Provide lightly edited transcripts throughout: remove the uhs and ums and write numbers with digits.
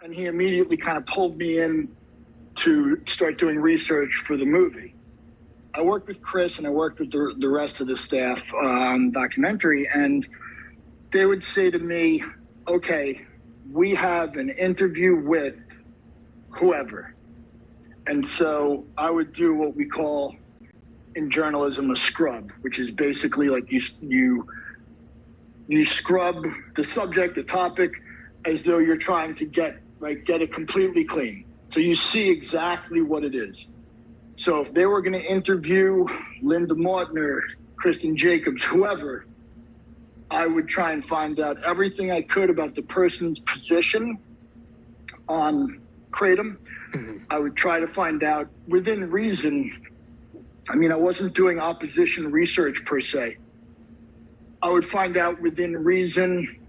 And he immediately kind of pulled me in to start doing research for the movie. I worked with Chris and I worked with the rest of the staff on the documentary, and they would say to me, okay, we have an interview with whoever. And so I would do what we call in journalism a scrub, which is basically like you scrub the subject, the topic, as though you're trying to get it completely clean. So you see exactly what it is. So if they were going to interview Linda Mautner, Kristen Jacobs, whoever, I would try and find out everything I could about the person's position on kratom. Mm-hmm. I would try to find out within reason. I mean, I wasn't doing opposition research per se. I would find out within reason,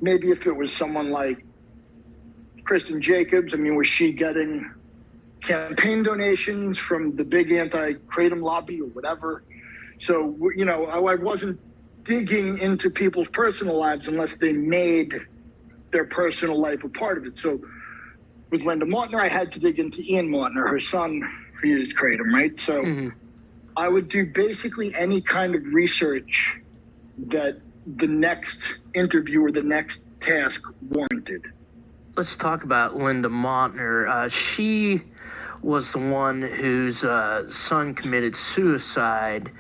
maybe if it was someone like Kristen Jacobs, I mean, was she getting campaign donations from the big anti-kratom lobby or whatever? So, you know, I wasn't digging into people's personal lives unless they made their personal life a part of it. So with Linda Mautner, I had to dig into Ian Mautner, her son, who used kratom, right? So mm-hmm. I would do basically any kind of research that the next interview or the next task warranted. Let's talk about Linda Mautner. She was the one whose son committed suicide,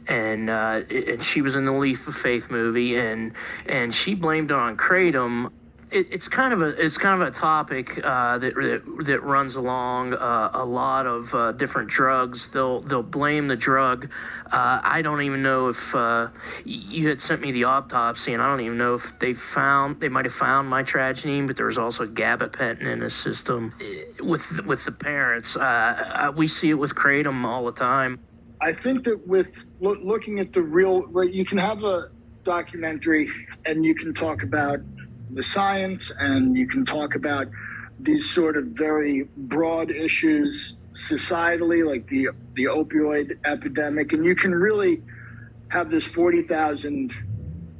and she was in the Leap of Faith movie, and she blamed it on kratom. It's kind of a topic that runs along a lot of different drugs. They'll blame the drug. I don't even know if you had sent me the autopsy, and I don't even know if they might have found mitratidine, but there was also gabapentin in the system with the parents. We see it with kratom all the time. I think that with looking at the real, right, you can have a documentary and you can talk about the science, and you can talk about these sort of very broad issues societally, like the opioid epidemic, and you can really have this 40,000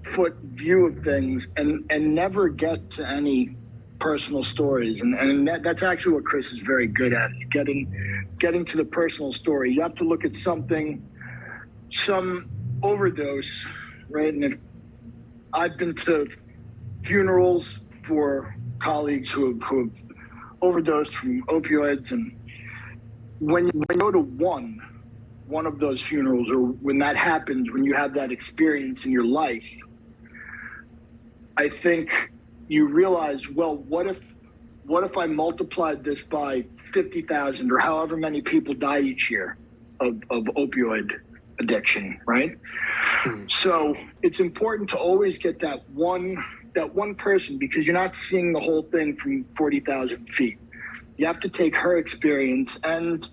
foot view of things and never get to any personal stories. And that's actually what Chris is very good at, getting to the personal story. You have to look at some overdose, right? And if I've been to funerals for colleagues who have overdosed from opioids, and when you go to one of those funerals, or when that happens, when you have that experience in your life, I think you realize, well, what if I multiplied this by 50,000 or however many people die each year of opioid addiction, right? Mm-hmm. So it's important to always get that one person, because you're not seeing the whole thing from 40,000 feet. You have to take her experience. And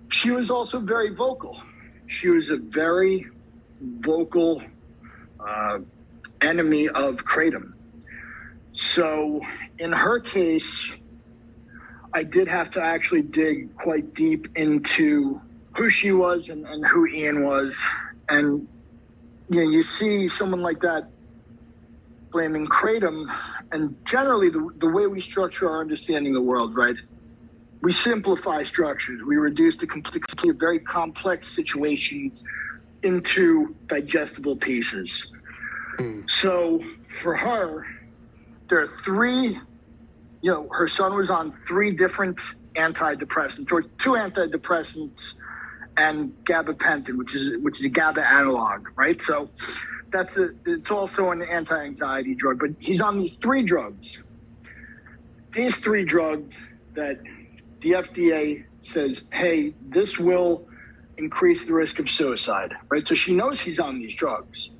she was also very vocal. She was a very vocal enemy of kratom. So in her case, I did have to actually dig quite deep into who she was and who Ian was. And you see someone like that blaming kratom, and generally the way we structure our understanding of the world, right? We simplify structures. We reduce the complexity of very complex situations into digestible pieces. Mm. So for her, there are three, her son was on 3 different antidepressants, or 2 antidepressants and gabapentin, which is a GABA analog, right? So it's also an anti-anxiety drug, but he's on these 3 drugs. These 3 drugs that the FDA says, hey, this will increase the risk of suicide, right? So she knows he's on these drugs,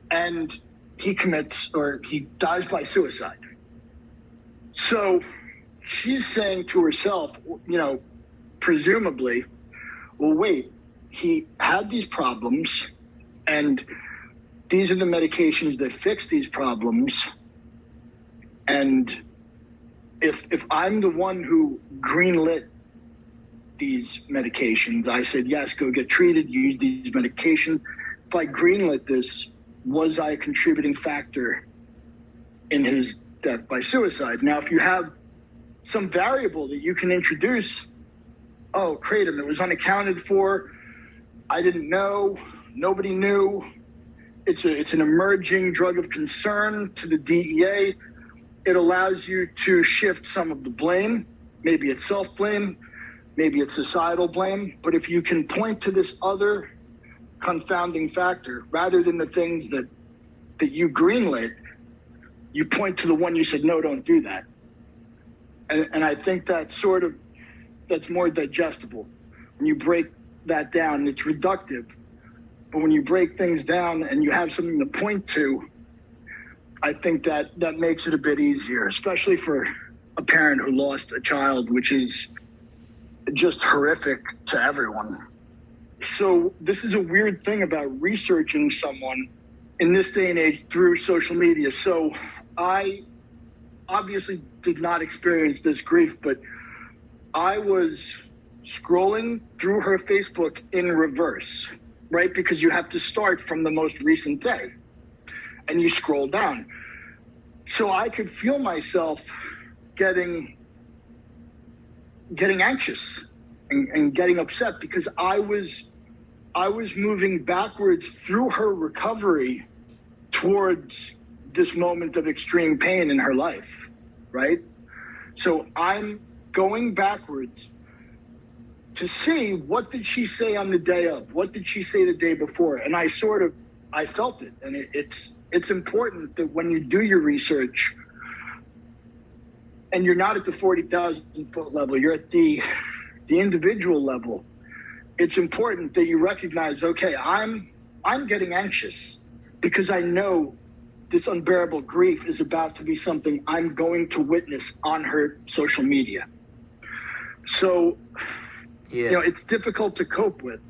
and he dies by suicide. So she's saying to herself, presumably, well, wait, he had these problems, and these are the medications that fix these problems. And if I'm the one who greenlit these medications, I said, yes, go get treated, use these medications. If I greenlit this, was I a contributing factor in his death by suicide. Now, if you have some variable that you can introduce, oh, kratom, it was unaccounted for, I didn't know, nobody knew, it's an emerging drug of concern to the DEA, it allows you to shift some of the blame. Maybe it's self-blame, maybe it's societal blame, but if you can point to this other confounding factor, rather than the things that you greenlit, you point to the one you said, no, don't do that. And I think that's more digestible. When you break that down, it's reductive. But when you break things down and you have something to point to, I think that makes it a bit easier, especially for a parent who lost a child, which is just horrific to everyone. So this is a weird thing about researching someone in this day and age through social media. So I obviously did not experience this grief, but I was scrolling through her Facebook in reverse, right? Because you have to start from the most recent day and you scroll down. So I could feel myself getting anxious and getting upset because I was moving backwards through her recovery towards this moment of extreme pain in her life, right? So I'm going backwards to see, what did she say on the day of? What did she say the day before? And I felt it. And it's important that when you do your research and you're not at the 40,000 foot level, you're at the individual level, it's important that you recognize, okay, I'm getting anxious because I know this unbearable grief is about to be something I'm going to witness on her social media. So, it's difficult to cope with.